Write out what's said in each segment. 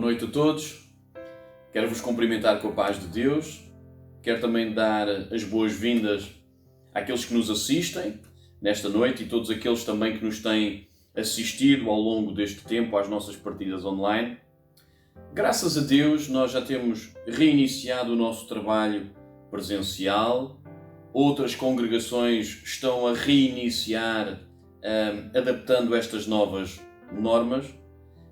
Boa noite a todos. Quero vos cumprimentar com a paz de Deus. Quero também dar as boas-vindas àqueles que nos assistem nesta noite e todos aqueles também que nos têm assistido ao longo deste tempo às nossas partidas online. Graças a Deus, nós já temos reiniciado o nosso trabalho presencial. Outras congregações estão a reiniciar, adaptando estas novas normas.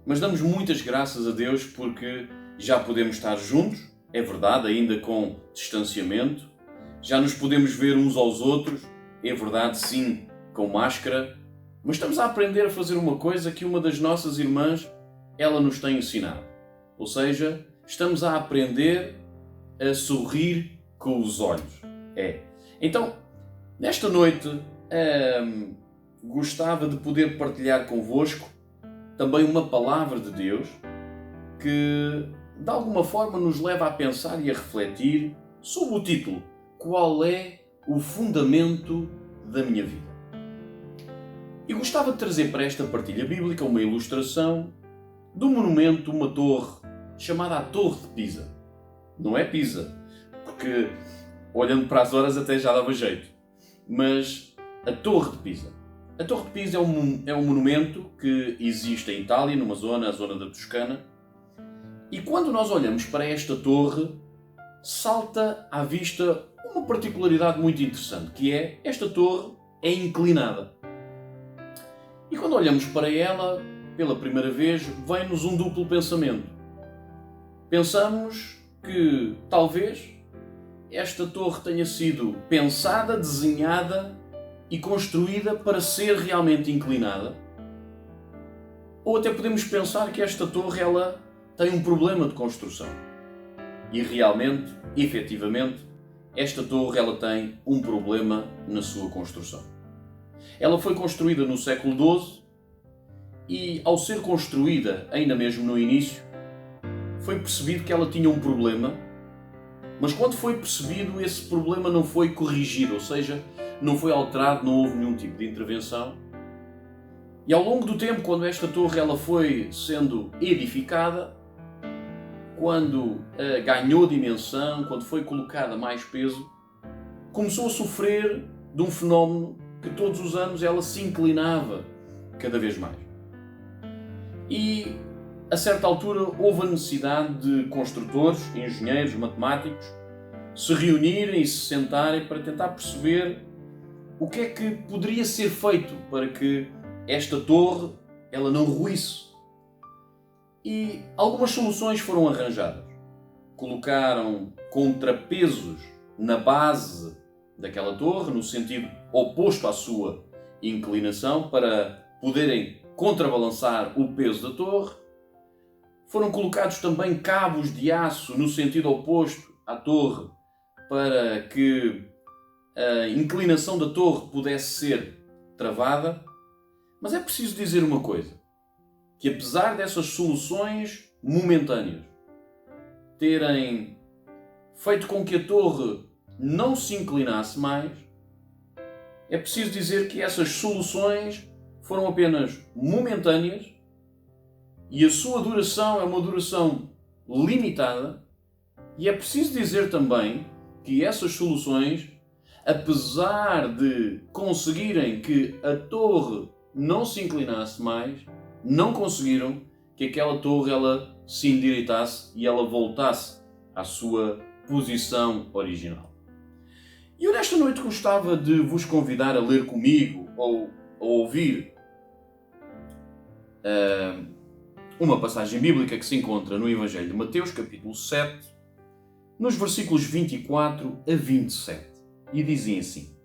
Mas damos muitas graças a Deus porque já podemos estar juntos, é verdade, ainda com distanciamento. Já nos podemos ver uns aos outros, é verdade, sim, com máscara. Mas estamos a aprender a fazer uma coisa que uma das nossas irmãs, ela nos tem ensinado. Ou seja, estamos a aprender a sorrir com os olhos. Então, nesta noite, gostava de poder partilhar convosco também uma palavra de Deus que, de alguma forma, nos leva a pensar e a refletir sobre o título: qual é o fundamento da minha vida? E gostava de trazer para esta partilha bíblica uma ilustração de um monumento, uma torre, chamada a Torre de Pisa. Não é Pisa, porque olhando para as horas até já dava jeito, mas a Torre de Pisa. A Torre de Pisa é um monumento que existe em Itália, a zona da Toscana, e quando nós olhamos para esta torre, salta à vista uma particularidade muito interessante, que é, esta torre é inclinada. E quando olhamos para ela, pela primeira vez, vem-nos um duplo pensamento. Pensamos que, talvez, esta torre tenha sido pensada, desenhada e construída para ser realmente inclinada. Ou até podemos pensar que esta torre ela tem um problema de construção. E realmente, efetivamente, esta torre ela tem um problema na sua construção. Ela foi construída no século XII e, ao ser construída, ainda mesmo no início, foi percebido que ela tinha um problema, mas quando foi percebido, esse problema não foi corrigido, ou seja, não foi alterado, não houve nenhum tipo de intervenção. E ao longo do tempo, quando esta torre ela foi sendo edificada, quando ganhou dimensão, quando foi colocada mais peso, começou a sofrer de um fenómeno que todos os anos ela se inclinava cada vez mais. E a certa altura houve a necessidade de construtores, engenheiros, matemáticos, se reunirem e se sentarem para tentar perceber o que é que poderia ser feito para que esta torre ela não ruísse. E algumas soluções foram arranjadas. Colocaram contrapesos na base daquela torre, no sentido oposto à sua inclinação, para poderem contrabalançar o peso da torre. Foram colocados também cabos de aço no sentido oposto à torre, para que a inclinação da torre pudesse ser travada. Mas é preciso dizer uma coisa, que apesar dessas soluções momentâneas terem feito com que a torre não se inclinasse mais, é preciso dizer que essas soluções foram apenas momentâneas e a sua duração é uma duração limitada, e é preciso dizer também que essas soluções, apesar de conseguirem que a torre não se inclinasse mais, não conseguiram que aquela torre ela se endireitasse e ela voltasse à sua posição original. E eu nesta noite gostava de vos convidar a ler comigo ou a ouvir uma passagem bíblica que se encontra no Evangelho de Mateus, capítulo 7, nos versículos 24 a 27. E dizem assim: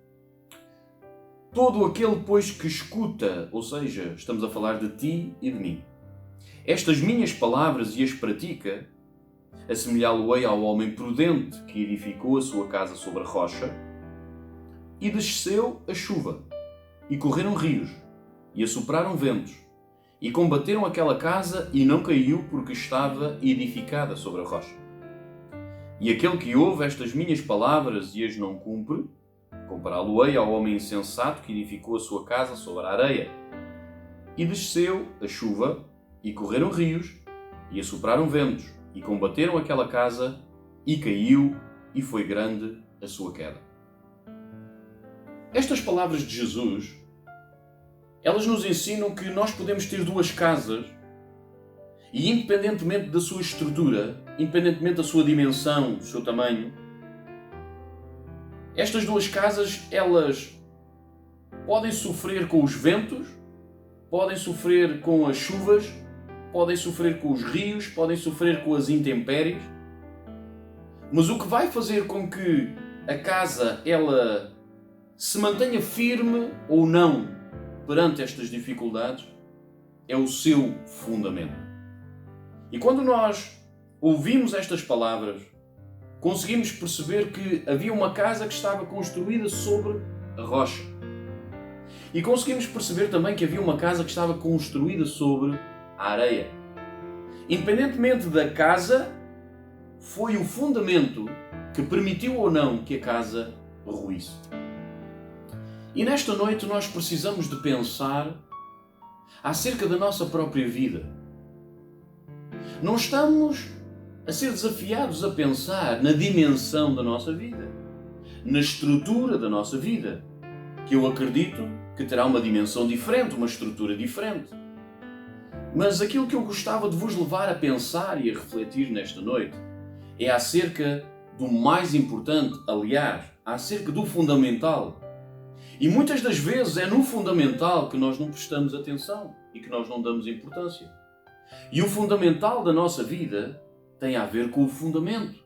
todo aquele, pois, que escuta, ou seja, estamos a falar de ti e de mim, estas minhas palavras e as pratica, assemelhá-lo-ei ao homem prudente que edificou a sua casa sobre a rocha, e desceu a chuva, e correram rios, e assopraram ventos, e combateram aquela casa, e não caiu, porque estava edificada sobre a rocha. E aquele que ouve estas minhas palavras e as não cumpre, compará-lo-ei ao homem insensato que edificou a sua casa sobre a areia. E desceu a chuva, e correram rios, e assopraram ventos, e combateram aquela casa, e caiu, e foi grande a sua queda. Estas palavras de Jesus, elas nos ensinam que nós podemos ter duas casas, e independentemente da sua estrutura, independentemente da sua dimensão, do seu tamanho, estas duas casas, elas podem sofrer com os ventos, podem sofrer com as chuvas, podem sofrer com os rios, podem sofrer com as intempéries, mas o que vai fazer com que a casa ela se mantenha firme ou não perante estas dificuldades é o seu fundamento. E quando nós ouvimos estas palavras, conseguimos perceber que havia uma casa que estava construída sobre a rocha. E conseguimos perceber também que havia uma casa que estava construída sobre a areia. Independentemente da casa, foi o fundamento que permitiu ou não que a casa ruísse. E nesta noite nós precisamos de pensar acerca da nossa própria vida. Não estamos a ser desafiados a pensar na dimensão da nossa vida, na estrutura da nossa vida, que eu acredito que terá uma dimensão diferente, uma estrutura diferente. Mas aquilo que eu gostava de vos levar a pensar e a refletir nesta noite é acerca do mais importante, aliás, acerca do fundamental. E muitas das vezes é no fundamental que nós não prestamos atenção e que nós não damos importância. E o fundamental da nossa vida tem a ver com o fundamento.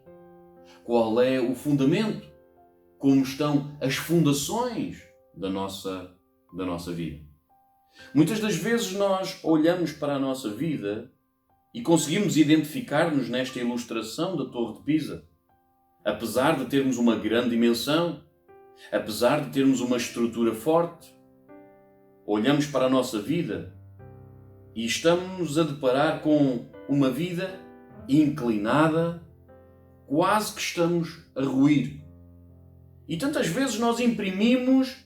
Qual é o fundamento? Como estão as fundações da nossa vida? Muitas das vezes nós olhamos para a nossa vida e conseguimos identificar-nos nesta ilustração da Torre de Pisa. Apesar de termos uma grande dimensão, apesar de termos uma estrutura forte, olhamos para a nossa vida e estamos a deparar com uma vida inclinada, quase que estamos a ruir. E tantas vezes nós imprimimos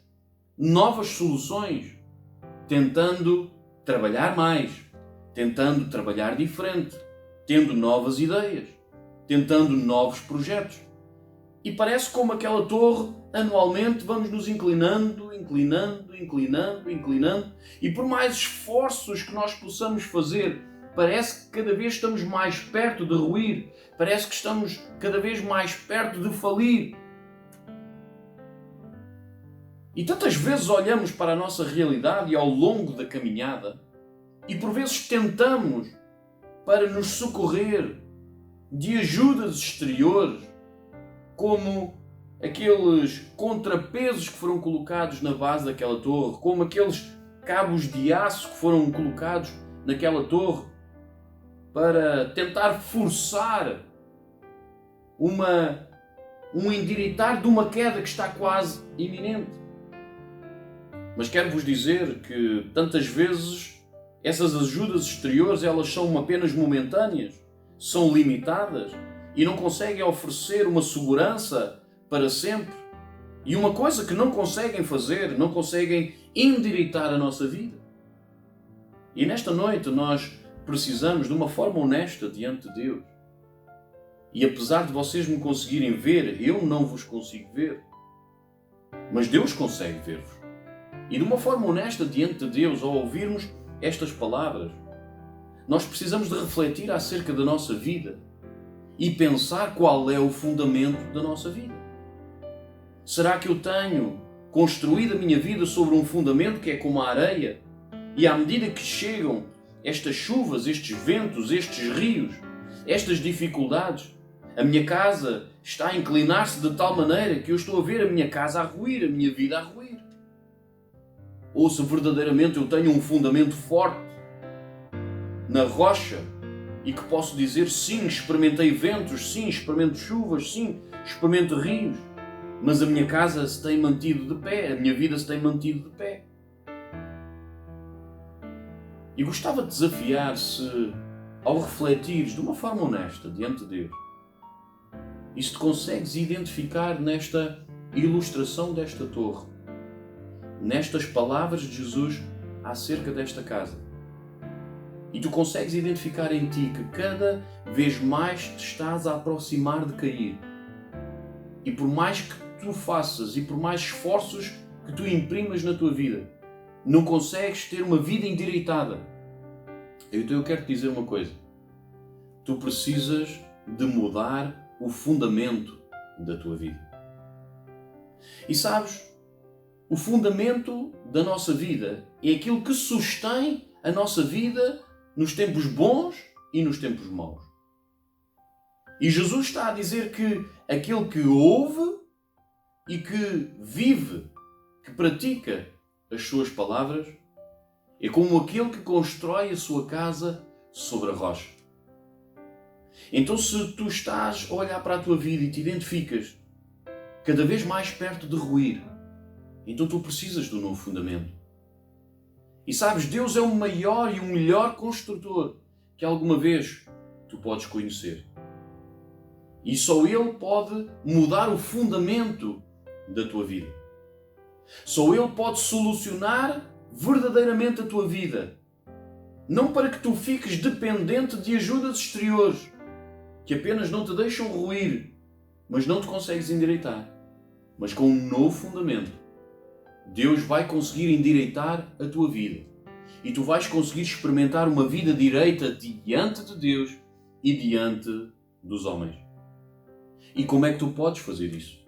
novas soluções, tentando trabalhar mais, tentando trabalhar diferente, tendo novas ideias, tentando novos projetos. E parece como aquela torre, anualmente vamos nos inclinando, e por mais esforços que nós possamos fazer, parece que cada vez estamos mais perto de ruir, parece que estamos cada vez mais perto de falir. E tantas vezes olhamos para a nossa realidade e ao longo da caminhada e por vezes tentamos para nos socorrer de ajudas exteriores, como aqueles contrapesos que foram colocados na base daquela torre, como aqueles cabos de aço que foram colocados naquela torre para tentar forçar um endireitar de uma queda que está quase iminente. Mas quero-vos dizer que tantas vezes essas ajudas exteriores elas são apenas momentâneas, são limitadas e não conseguem oferecer uma segurança para sempre. E uma coisa que não conseguem fazer, não conseguem endireitar a nossa vida. E nesta noite nós precisamos de uma forma honesta diante de Deus. E apesar de vocês me conseguirem ver, eu não vos consigo ver. Mas Deus consegue ver-vos. E de uma forma honesta diante de Deus, ao ouvirmos estas palavras, nós precisamos de refletir acerca da nossa vida e pensar qual é o fundamento da nossa vida. Será que eu tenho construído a minha vida sobre um fundamento que é como a areia? E à medida que chegam estas chuvas, estes ventos, estes rios, estas dificuldades, a minha casa está a inclinar-se de tal maneira que eu estou a ver a minha casa a ruir, a minha vida a ruir? Ou se verdadeiramente eu tenho um fundamento forte na rocha e que posso dizer sim, experimentei ventos, sim, experimento chuvas, sim, experimento rios, mas a minha casa se tem mantido de pé, a minha vida se tem mantido de pé. E gostava de desafiar se, ao refletires de uma forma honesta diante de Deus, e se te consegues identificar nesta ilustração desta torre, nestas palavras de Jesus acerca desta casa, E tu consegues identificar em ti que cada vez mais te estás a aproximar de cair. E por mais que tu faças e por mais esforços que tu imprimas na tua vida, não consegues ter uma vida endireitada. Então eu quero te dizer uma coisa. Tu precisas de mudar o fundamento da tua vida. E sabes, o fundamento da nossa vida é aquilo que sustém a nossa vida nos tempos bons e nos tempos maus. E Jesus está a dizer que aquele que ouve e que vive, que pratica as suas palavras, é como aquele que constrói a sua casa sobre a rocha. Então, se tu estás a olhar para a tua vida e te identificas cada vez mais perto de ruir, então tu precisas de um novo fundamento. E sabes, Deus é o maior e o melhor construtor que alguma vez tu podes conhecer. E só Ele pode mudar o fundamento da tua vida. Só Ele pode solucionar verdadeiramente a tua vida. Não para que tu fiques dependente de ajudas exteriores, que apenas não te deixam ruir, mas não te consegues endireitar. Mas com um novo fundamento, Deus vai conseguir endireitar a tua vida. E tu vais conseguir experimentar uma vida direita diante de Deus e diante dos homens. E como é que tu podes fazer isso?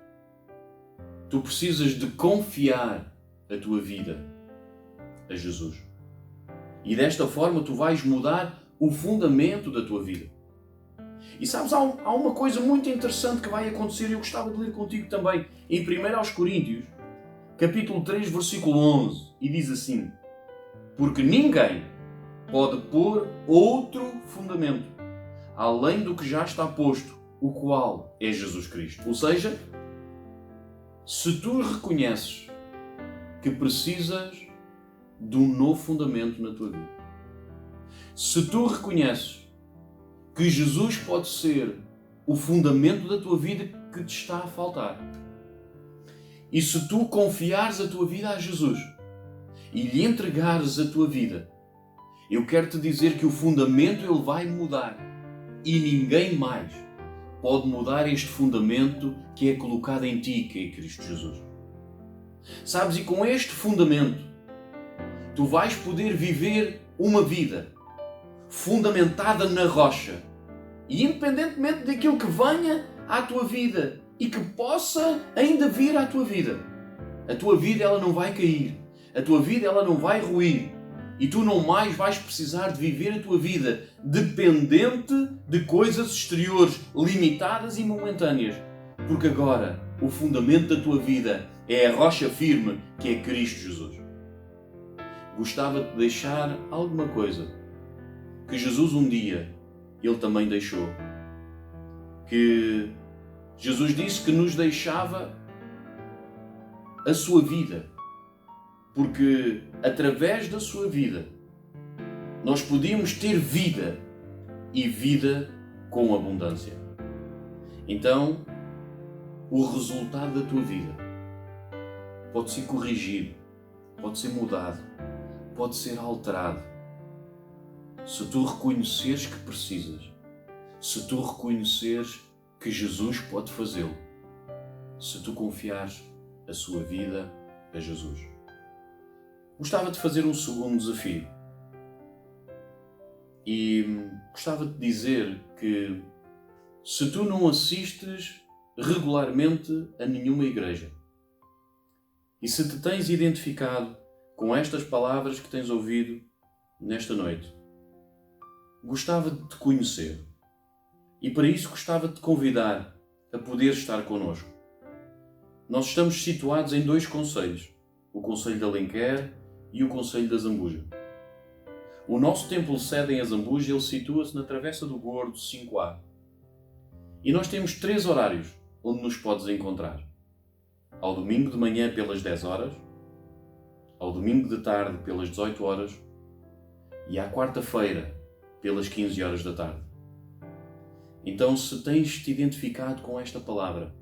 Tu precisas de confiar a tua vida a Jesus. E desta forma tu vais mudar o fundamento da tua vida. E sabes, há uma coisa muito interessante que vai acontecer e eu gostava de ler contigo também. Em 1 Coríntios, capítulo 3, versículo 11, e diz assim: porque ninguém pode pôr outro fundamento, além do que já está posto, o qual é Jesus Cristo. Ou seja, se tu reconheces que precisas de um novo fundamento na tua vida, se tu reconheces que Jesus pode ser o fundamento da tua vida que te está a faltar, e se tu confiares a tua vida a Jesus e lhe entregares a tua vida, eu quero te dizer que o fundamento ele vai mudar e ninguém mais pode mudar este fundamento que é colocado em ti, que é Cristo Jesus. Sabes, e com este fundamento tu vais poder viver uma vida fundamentada na rocha. E independentemente daquilo que venha à tua vida e que possa ainda vir à tua vida, a tua vida ela não vai cair, a tua vida ela não vai ruir e tu não mais vais precisar de viver a tua vida dependente de coisas exteriores limitadas e momentâneas, porque agora o fundamento da tua vida é a rocha firme que é Cristo Jesus. Gostava de deixar alguma coisa que Jesus um dia Ele também deixou. Que Jesus disse que nos deixava a sua vida, porque através da sua vida nós podíamos ter vida e vida com abundância. Então, o resultado da tua vida pode ser corrigido, pode ser mudado, pode ser alterado. Se tu reconheceres que precisas, se tu reconheceres que Jesus pode fazê-lo, se tu confiares a sua vida a Jesus. Gostava de fazer um segundo desafio e gostava de dizer que se tu não assistes regularmente a nenhuma igreja e se te tens identificado com estas palavras que tens ouvido nesta noite, gostava de te conhecer e para isso gostava de te convidar a poder estar connosco. Nós estamos situados em 2 concelhos, o Concelho de Alenquer e o Concelho da Zambuja. O nosso templo sede em Azambuja, ele situa-se na Travessa do Gordo 5A. E nós temos 3 horários onde nos podes encontrar. Ao domingo de manhã pelas 10 horas, ao domingo de tarde pelas 18 horas e à quarta-feira pelas 15 horas da tarde. Então, se tens te identificado com esta palavra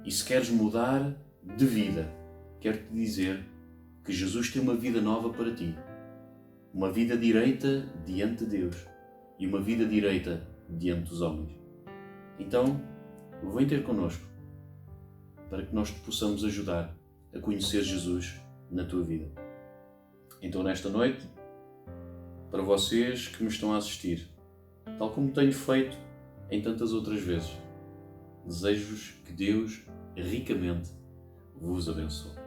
e se queres mudar de vida, quero-te dizer que Jesus tem uma vida nova para ti. uma vida direita diante de Deus e uma vida direita diante dos homens. Então, vem ter connosco para que nós te possamos ajudar a conhecer Jesus na tua vida. Então, nesta noite, para vocês que me estão a assistir, tal como tenho feito em tantas outras vezes, desejo-vos que Deus ricamente vos abençoe.